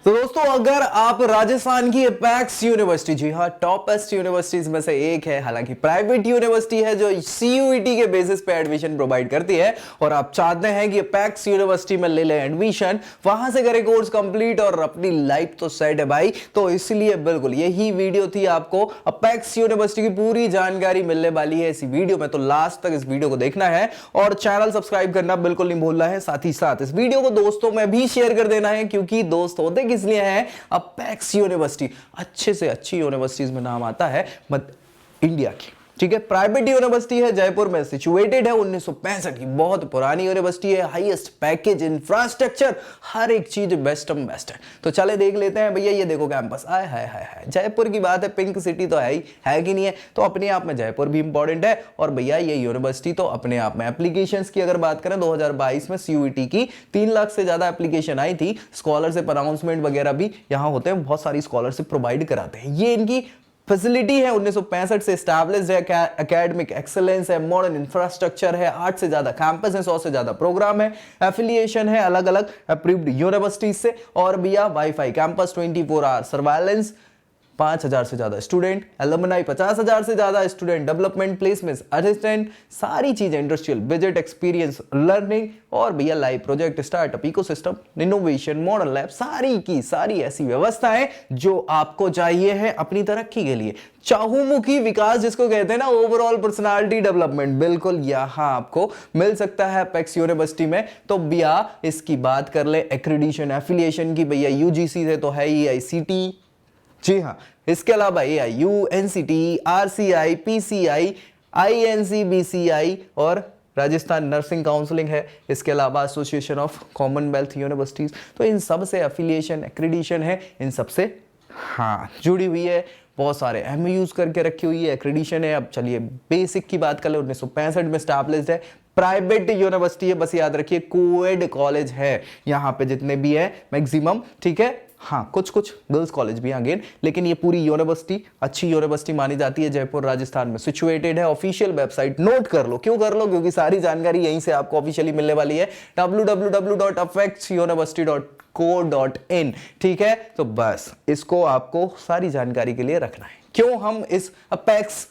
तो दोस्तों अगर आप राजस्थान की अपेक्स यूनिवर्सिटी, जी हाँ टॉपेस्ट यूनिवर्सिटीज में से एक है, हालांकि प्राइवेट यूनिवर्सिटी है जो सीयूईटी के बेसिस पे एडमिशन प्रोवाइड करती है, और आप चाहते हैं कि अपेक्स यूनिवर्सिटी में ले लें एडमिशन, वहां से करें कोर्स कंप्लीट और अपनी लाइफ तो सेट है भाई। तो इसलिए बिल्कुल यही वीडियो थी, आपको अपेक्स यूनिवर्सिटी की पूरी जानकारी मिलने वाली है इसी वीडियो में। तो लास्ट तक इस वीडियो को देखना है और चैनल सब्सक्राइब करना बिल्कुल नहीं भूलना है। साथ ही साथ इस वीडियो को दोस्तों में भी शेयर कर देना है, क्योंकि दोस्त होते इसलिए है अपेक्स यूनिवर्सिटी अच्छे से अच्छी यूनिवर्सिटीज में नाम आता है इंडिया की, ठीक है। प्राइवेट यूनिवर्सिटी है, जयपुर में सिचुएटेड है, 1965 की बहुत पुरानी यूनिवर्सिटी है, हाईएस्ट पैकेज, इंफ्रास्ट्रक्चर, हर एक चीज बेस्ट है। तो चले देख लेते हैं भैया। ये देखो कैंपस, आय हाय हाय हाय, जयपुर की बात है, पिंक सिटी तो है ही, है कि नहीं है। तो अपने आप में जयपुर भी इंपॉर्टेंट है। और भैया ये यूनिवर्सिटी तो अपने आप में, एप्लीकेशंस की अगर बात करें 2022 में सीयूईटी की 3 लाख से ज्यादा एप्लीकेशन आई थी। स्कॉलरशिप अनाउंसमेंट वगैरह भी यहाँ होते हैं, बहुत सारी स्कॉलरशिप प्रोवाइड कराते हैं। ये इनकी फैसिलिटी है, 1965 से एस्टैब्लिश्ड है, एकेडमिक एक्सेलेंस है, मॉडर्न इंफ्रास्ट्रक्चर है, 8 से ज्यादा कैंपस है, 100 से ज्यादा प्रोग्राम है, एफिलिएशन है अलग अलग अप्रूव्ड यूनिवर्सिटीज से, और भैया वाईफाई कैंपस, 24 आवर सर्वाइलेंस, 5,000 से ज्यादा स्टूडेंट, एलुमनाई 50,000 से ज्यादा स्टूडेंट, डेवलपमेंट प्लेसमेंट असिस्टेंट, सारी चीजें, इंडस्ट्रियल विजिट, एक्सपीरियंस लर्निंग, और भैया live project, startup ecosystem, innovation, model lab, सारी की सारी ऐसी व्यवस्थाएं जो आपको चाहिए है अपनी तरक्की के लिए। चहुमुखी विकास जिसको कहते हैं ना, ओवरऑल पर्सनालिटी डेवलपमेंट, बिल्कुल यहां आपको मिल सकता है अपेक्स यूनिवर्सिटी में। तो भैया इसकी बात कर ले एक्रेडिशन एफिलिएशन की, भैया यूजीसी से तो है ही, आईसीटी, जी हाँ, इसके अलावा AIU, NCT, RCI, PCI, INC, BCI और राजस्थान नर्सिंग काउंसलिंग है। इसके अलावा एसोसिएशन ऑफ कॉमनवेल्थ यूनिवर्सिटीज, तो इन सब से एफिलिएशन एक्रेडिशन है, इन सब से हाँ जुड़ी हुई है, बहुत सारे एमयूज करके रखी हुई है, एक्रेडिशन है। अब चलिए बेसिक की बात कर ले, 1965 में स्टैब्लिश्ड है, प्राइवेट यूनिवर्सिटी है, बस याद रखिए कोएड कॉलेज है यहाँ पे जितने भी है मैक्सिमम, ठीक है। हाँ कुछ गर्ल्स कॉलेज भी अगेन, लेकिन ये पूरी यूनिवर्सिटी अच्छी यूनिवर्सिटी मानी जाती है, जयपुर राजस्थान में सिचुएटेड है। ऑफिशियल वेबसाइट नोट कर लो, क्यों कर लो, क्योंकि सारी जानकारी यहीं से आपको ऑफिशियली मिलने वाली है, www.apexuniversity.co.in, ठीक है। तो बस इसको आपको सारी जानकारी के लिए रखना है। क्यों हम इस अपेक्स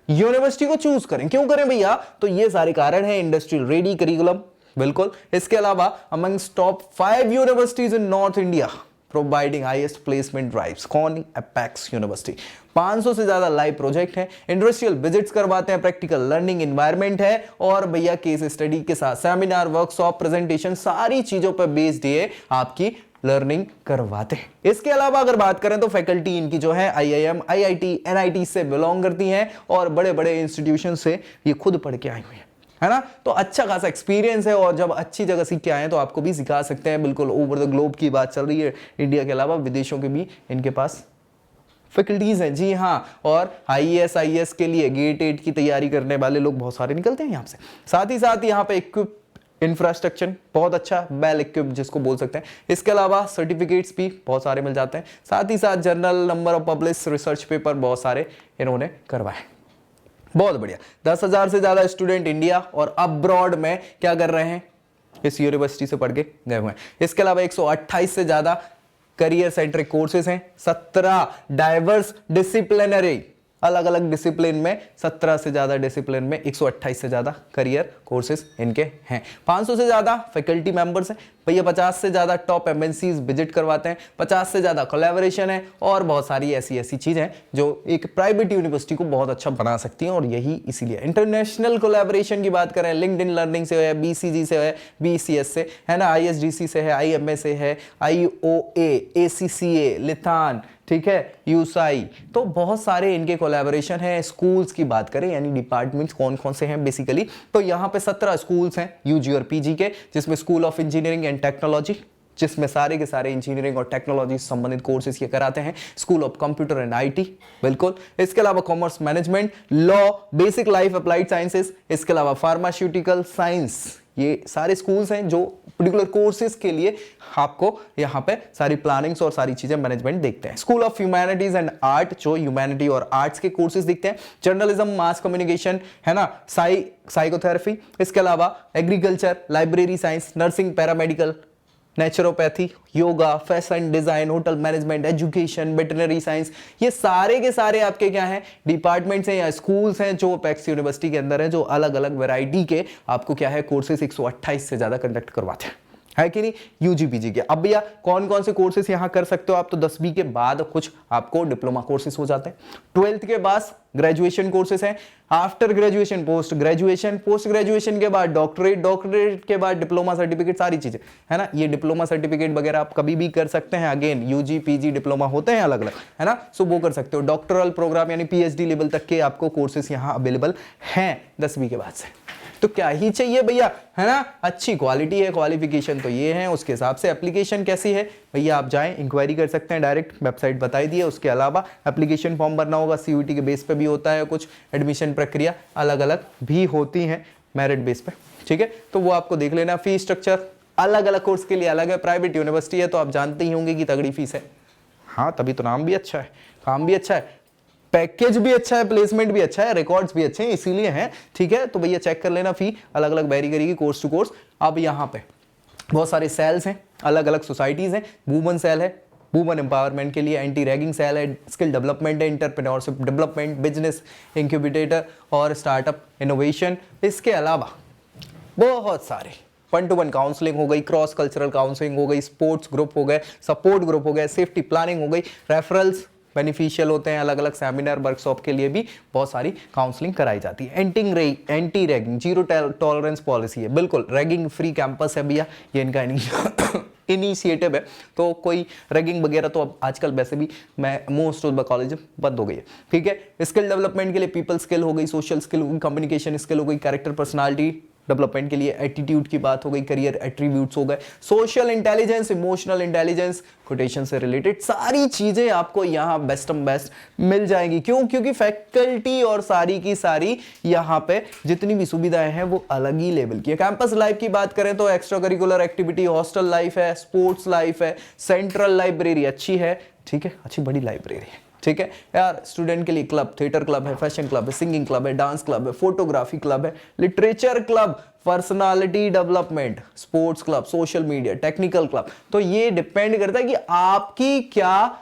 यूनिवर्सिटी को चूज करें, क्यों करें भैया, तो ये सारे कारण है। इंडस्ट्रियल रेडी करिकुलम, बिल्कुल। इसके अलावा amongst top 5 universities in north India providing highest placement drives, कौन, अपेक्स यूनिवर्सिटी। 500 से ज्यादा लाइव प्रोजेक्ट हैं, इंडस्ट्रियल विजिट्स करवाते हैं, प्रैक्टिकल लर्निंग एनवायरनमेंट है, और भैया केस स्टडी के साथ सेमिनार, वर्कशॉप, प्रेजेंटेशन, सारी चीजों पर बेस्ड ये आपकी लर्निंग करवाते हैं। इसके अलावा अगर बात करें तो फैकल्टी इनकी जो है आईआईएम, आईआईटी, एनआईटी से बिलोंग करती हैं, और बड़े बड़े इंस्टीट्यूशन से ये खुद पढ़ के आई हुई हैं, है ना। तो अच्छा खासा एक्सपीरियंस है, और जब अच्छी जगह सीख के आए तो आपको भी सिखा सकते हैं। बिल्कुल ओवर द ग्लोब की बात चल रही है, इंडिया के अलावा विदेशों के भी इनके पास फैकल्टीज हैं, जी हाँ। और आईएएस, आईएएस के लिए गेट 8 की तैयारी करने वाले लोग बहुत सारे निकलते हैं यहाँ से। साथ ही साथ यहाँ पे इक्विप इंफ्रास्ट्रक्चर बहुत अच्छा, वेल इक्विप्ड जिसको बोल सकते हैं। इसके अलावा सर्टिफिकेट्स भी बहुत सारे मिल जाते हैं। साथ ही साथ journal, number of publish research paper बहुत सारे इन्होंने करवाए, बहुत बढ़िया। 10,000 से ज्यादा स्टूडेंट इंडिया और अब्रॉड में क्या कर रहे हैं, इस यूनिवर्सिटी से पढ़ के गए हुए हैं। इसके अलावा 128 से ज्यादा करियर सेंट्रिक कोर्सेज हैं, 17 डाइवर्स डिसिप्लिनरी, अलग अलग डिसिप्लिन में 17 से ज्यादा डिसिप्लिन में 128 से ज्यादा करियर कोर्सेज इनके हैं। 500 से ज्यादा फैकल्टी मेंबर्स हैं भैया, 50 से ज्यादा टॉप एमएनसीज विजिट करवाते हैं, 50 से ज्यादा कोलैबोरेशन है, और बहुत सारी ऐसी चीजें जो एक प्राइवेट यूनिवर्सिटी को बहुत अच्छा बना सकती हैं। और यही इसीलिए इंटरनेशनल कोलैबोरेशन की बात करें, लिंक्डइन लर्निंग से है, बीसीजी से है, बीसीएस से है ना, आईएसडीसी से है, आईएमए से है, आईओए, एसीसीए, लिथान, ठीक है, यूसाई, तो बहुत सारे इनके कोलैबोरेशन है। स्कूल्स की बात करें यानी डिपार्टमेंट्स कौन कौन से हैं बेसिकली, तो यहाँ पे 17 स्कूल्स हैं यूजी और पीजी के, जिसमें school of engineering and technology, जिसमें सारे के सारे इंजीनियरिंग और टेक्नोलॉजी से संबंधित कोर्सेज ये कराते हैं। School of computer and IT, बिल्कुल। इसके अलावा commerce management, law, basic life applied sciences, इसके अलावा फार्मास्यूटिकल साइंस, ये सारे स्कूल्स हैं जो पर्टिकुलर कोर्सेज के लिए आपको यहाँ पे सारी प्लानिंग्स और सारी चीजें मैनेजमेंट देखते हैं। School of humanities and art, जो ह्यूमैनिटी और आर्ट्स के कोर्सेज देखते हैं। जर्नलिज्म, मास कम्युनिकेशन, है ना, साइकोथेरेपी, इसके अलावा agriculture, library science, nursing, paramedical, naturopathy, yoga, fashion design, hotel management, education, veterinary science, ये सारे के सारे आपके क्या हैं डिपार्टमेंट्स हैं या स्कूल्स हैं जो अपेक्स यूनिवर्सिटी के अंदर है, जो अलग अलग वैरायटी के आपको क्या है कोर्सेज 128 से ज्यादा कंडक्ट करवाते हैं, है कि नहीं, यूजी पीजी के। अब भैया कौन कौन से कोर्सेज यहां कर सकते हो आप, तो 10वीं के बाद कुछ आपको डिप्लोमा कोर्सेज हो जाते हैं, 12th के बाद ग्रेजुएशन कोर्सेज हैं, after graduation post graduation, post graduation के बाद डॉक्टरेट, डॉक्टरेट के बाद डिप्लोमा सर्टिफिकेट, सारी चीजें है ना। ये डिप्लोमा सर्टिफिकेट वगैरह आप कभी भी कर सकते हैं, अगेन यूजी पीजी डिप्लोमा होते हैं अलग अलग, है ना, सो वो कर सकते हो। डॉक्टरल प्रोग्राम यानी पीएचडी लेवल तक के आपको कोर्सेज यहां अवेलेबल हैं 10वीं के बाद से। तो क्या ही चाहिए भैया, है ना, अच्छी क्वालिटी है, क्वालिफिकेशन तो ये है, उसके हिसाब से एप्लीकेशन कैसी है भैया आप जाएं इंक्वायरी कर सकते हैं, डायरेक्ट वेबसाइट बताई दी है। उसके अलावा एप्लीकेशन फॉर्म भरना होगा, सीयूईटी के बेस पे भी होता है, कुछ एडमिशन प्रक्रिया अलग अलग भी होती हैं मेरिट बेस पे, ठीक है, तो वो आपको देख लेना। फीस स्ट्रक्चर अलग अलग कोर्स के लिए अलग है, प्राइवेट यूनिवर्सिटी है तो आप जानते ही होंगे कि तगड़ी फीस है, हाँ तभी तो नाम भी अच्छा है, काम भी अच्छा है, पैकेज भी अच्छा है, प्लेसमेंट भी अच्छा है, रिकॉर्ड्स भी अच्छे हैं, इसीलिए हैं, ठीक है। तो भैया चेक कर लेना, फी अलग अलग वेरी करेगी कोर्स टू कोर्स। अब यहाँ पे बहुत सारे सेल्स हैं, अलग अलग सोसाइटीज हैं, वुमन सेल है वुमन एम्पावरमेंट के लिए, एंटी रैगिंग सेल है, स्किल डेवलपमेंट है, एंटरप्रेन्योरशिप डेवलपमेंट, बिजनेस इंक्यूबेटर और स्टार्टअप इनोवेशन। इसके अलावा बहुत सारे 1-to-1 काउंसलिंग हो गई, क्रॉस कल्चरल काउंसलिंग हो गई, स्पोर्ट्स ग्रुप हो गए, सपोर्ट ग्रुप हो गए, सेफ्टी प्लानिंग हो गई, रेफरल्स बेनिफिशियल होते हैं, अलग अलग सेमिनार वर्कशॉप के लिए भी बहुत सारी काउंसलिंग कराई जाती है। Anti ragging zero tolerance policy है, बिल्कुल रैगिंग फ्री कैंपस है भैया, ये इनका इनिशिएटिव है। तो कोई रैगिंग वगैरह तो अब आजकल वैसे भी मैं मोस्ट ऑफ द कॉलेज बंद हो गई है, ठीक है। स्किल डेवलपमेंट के लिए पीपल स्किल हो गई, सोशल स्किल हो गई, कम्युनिकेशन स्किल हो गई, कैरेक्टर पर्सनालिटी डेवलपमेंट के लिए एटीट्यूड की बात हो गई, करियर एट्रीब्यूट्स हो गए, social intelligence, emotional intelligence, quotation से रिलेटेड सारी चीजें आपको यहाँ बेस्ट बेस्ट मिल जाएंगी। क्यों? क्योंकि फैकल्टी और सारी की सारी यहाँ पे जितनी भी सुविधाएं हैं वो अलग ही लेवल की है। कैंपस लाइफ की बात करें तो extra curricular activity, hostel life है, स्पोर्ट्स लाइफ है, सेंट्रल लाइब्रेरी अच्छी है, ठीक है, अच्छी बड़ी लाइब्रेरी है, ठीक है यार। स्टूडेंट के लिए क्लब, थिएटर क्लब है, फैशन क्लब है, सिंगिंग क्लब है, डांस क्लब है, फोटोग्राफी क्लब है, literature club, personality development, sports club, social media, technical club. तो ये डिपेंड करता है कि आपकी क्या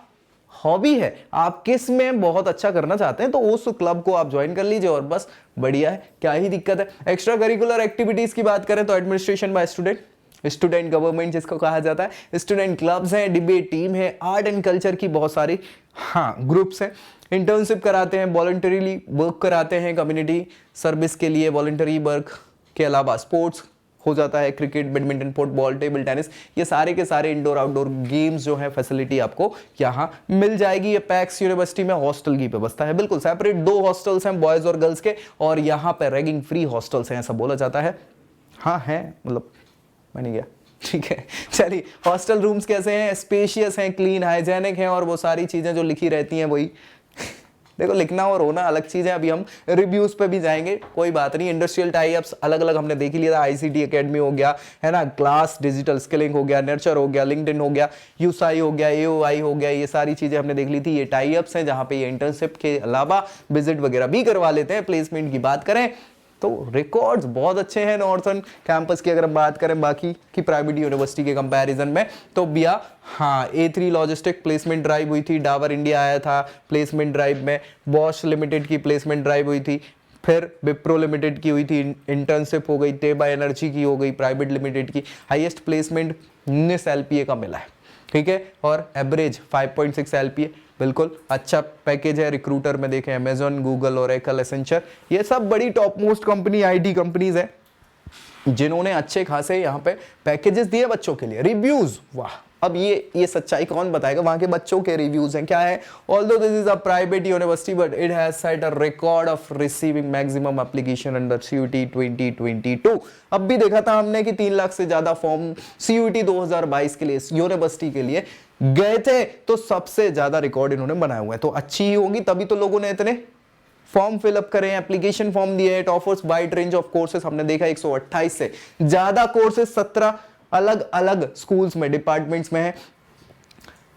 हॉबी है, आप किस में बहुत अच्छा करना चाहते हैं, तो उस क्लब को आप ज्वाइन कर लीजिए और बस बढ़िया है, क्या ही दिक्कत है। एक्स्ट्रा करिकुलर एक्टिविटीज की बात करें तो administration by student, student government जिसको कहा जाता है, स्टूडेंट क्लब्स हैं, डिबेट टीम है, आर्ट एंड कल्चर की बहुत सारी ग्रुप्स हैं, इंटर्नशिप कराते हैं, वॉलंटरीली वर्क कराते हैं, कम्युनिटी सर्विस के लिए वॉलंटरी वर्क के अलावा स्पोर्ट्स हो जाता है, cricket, badminton, football, table tennis, ये सारे के सारे इंडोर आउटडोर गेम्स जो है फैसिलिटी आपको यहाँ मिल जाएगी। ये पैक्स यूनिवर्सिटी में हॉस्टल की व्यवस्था है, बिल्कुल सेपरेट 2 हॉस्टल्स हैं बॉयज और गर्ल्स के, और यहाँ पे रैगिंग फ्री हॉस्टल्स हैं ऐसा बोला जाता है, हाँ है, मतलब मैंने गया, ठीक है। चलिए हॉस्टल रूम्स कैसे हैं, स्पेशियस हैं, क्लीन, हाइजेनिक हैं, और वो सारी चीजें जो लिखी रहती हैं वही देखो लिखना और होना अलग चीज है। अभी हम रिव्यूज पे भी जाएंगे, कोई बात नहीं। इंडस्ट्रियल टाई अप्स अलग अलग हमने देख लिया था, आईसीटी एकेडमी हो गया, है ना, क्लास डिजिटल स्किलिंग हो गया, नर्चर हो गया, लिंक्डइन हो गया, यूसाई हो गया, एओआई हो गया, ये सारी चीजें हमने देख ली थी। ये टाई अप्स हैं जहां पे ये इंटर्नशिप के अलावा विजिट वगैरह भी करवा लेते हैं। प्लेसमेंट की बात करें तो रिकॉर्ड्स बहुत अच्छे हैं नॉर्थर्न कैंपस की, अगर हम बात करें बाकी की प्राइवेट यूनिवर्सिटी के कंपैरिजन में तो भैया हाँ, A3 लॉजिस्टिक प्लेसमेंट ड्राइव हुई थी, डाबर इंडिया आया था प्लेसमेंट ड्राइव में, बॉश लिमिटेड की प्लेसमेंट ड्राइव हुई थी, फिर विप्रो लिमिटेड की हुई थी, इंटर्नशिप हो गई, टेबा एनर्जी की हो गई प्राइवेट लिमिटेड की। हाईएस्ट प्लेसमेंट 19 LPA का मिला है, ठीक है, और एवरेज 5.6 LPA, बिल्कुल अच्छा पैकेज है। रिक्रूटर में देखें अमेजॉन, गूगल, ओरेकल, एसेंचर, ये सब बड़ी top most company IT companies है जिन्होंने अच्छे खासे यहाँ पे पैकेजेस दिए बच्चों के लिए। रिव्यूज, वाह, अब ये सच्चाई कौन बताएगा, वहां के बच्चों के रिव्यूज हैं, क्या है। Although this is a private university but it has set a record of receiving maximum application under CUET 2022। अब भी देखा था हमने कि 3 लाख से ज्यादा फॉर्म सीयूटी 2022 के लिए यूनिवर्सिटी के लिए गए थे, तो सबसे ज्यादा रिकॉर्ड इन्होंने बनाया हुआ है। तो अच्छी ही होगी, तभी तो लोगों ने इतने फॉर्म फिलअप करें, एप्लीकेशन फॉर्म दिए। Offers wide range of courses हमने देखा 128 से ज्यादा कोर्सेस 17 अलग अलग स्कूल्स में, डिपार्टमेंट्स में है।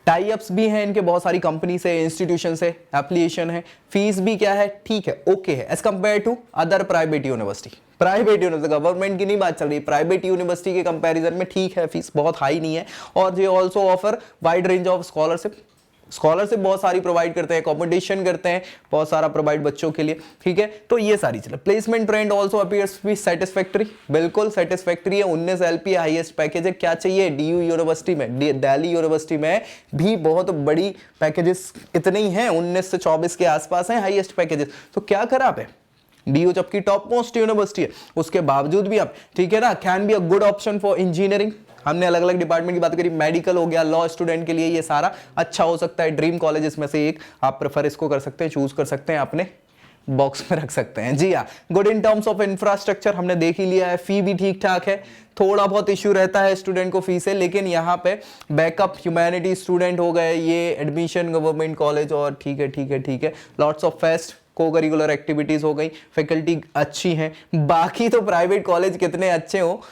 टाई अप्स भी हैं इनके बहुत सारी कंपनी से, इंस्टीट्यूशन से, एप्लीकेशन है, फीस भी क्या है, ठीक है, ओके है as compared to other private university. Private university, government की नहीं बात चल रही, प्राइवेट यूनिवर्सिटी के कंपैरिजन में ठीक है, फीस बहुत हाई नहीं है। और ये also offer wide range of scholarship बहुत सारी प्रोवाइड करते हैं, अकोमोडेशन करते हैं बहुत सारा प्रोवाइड बच्चों के लिए, ठीक है। तो ये सारी चीजें, placement trend also appears to be satisfactory, बिल्कुल सेटिस्फैक्टरी है। 19 LP हाईएस्ट पैकेज है। क्या चाहिए, DU यूनिवर्सिटी में, दिल्ली यूनिवर्सिटी में भी बहुत बड़ी पैकेजेस इतने ही हैं, 19 से 24 के आसपास हैं हाईएस्ट पैकेजेस। तो क्या खराब है, DU जबकि टॉप मोस्ट यूनिवर्सिटी है, उसके बावजूद भी आप, ठीक है ना, can be a good option for engineering. हमने अलग अलग डिपार्टमेंट की बात करी, मेडिकल हो गया, लॉ स्टूडेंट के लिए ये सारा अच्छा हो सकता है। ड्रीम कॉलेजेस में से एक आप प्रेफर इसको कर सकते हैं, चूज कर सकते हैं, अपने बॉक्स में रख सकते हैं। जी हाँ, good in terms of infrastructure हमने देख ही लिया है, फी भी ठीक ठाक है, थोड़ा बहुत इश्यू रहता है स्टूडेंट को फी से, लेकिन यहाँ पे बैकअप ह्यूमैनिटी स्टूडेंट हो गए, ये एडमिशन गवर्नमेंट कॉलेज, और ठीक है, लॉट्स ऑफ फेस्ट, को करिकुलर एक्टिविटीज हो गई, फैकल्टी अच्छी हैं। बाकी तो प्राइवेट कॉलेज कितने अच्छे हो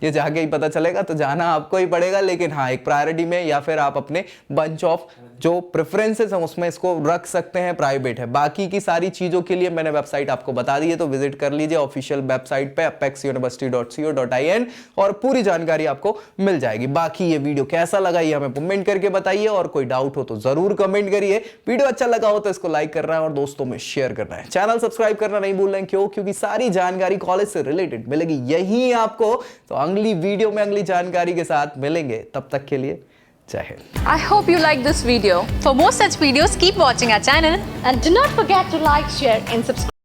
ये जाके ही पता चलेगा, तो जाना आपको ही पड़ेगा। लेकिन हाँ, एक प्रायोरिटी में या फिर आप अपने बंच ऑफ जो प्रेफरेंसेस हैं उसमें इसको रख सकते हैं, प्राइवेट है। बाकी की सारी चीजों के लिए मैंने वेबसाइट आपको बता दी है, तो विजिट कर लीजिए ऑफिशियल वेबसाइट पे apexuniversity.co.in और पूरी जानकारी आपको मिल जाएगी। बाकी ये वीडियो कैसा लगा ये हमें कमेंट करके बताइए, और कोई डाउट हो तो जरूर कमेंट करिए। वीडियो अच्छा लगा हो तो इसको लाइक करना है और दोस्तों में शेयर करना है। चैनल सब्सक्राइब करना नहीं भूल रहे हैं, क्यों? क्योंकि सारी जानकारी कॉलेज से रिलेटेड मिलेगी यही आपको। तो अगली वीडियो में अगली जानकारी के साथ मिलेंगे, तब तक के लिए जय Hind. I hope you like this video. For more such videos, keep watching our channel And do not forget to like, share and subscribe.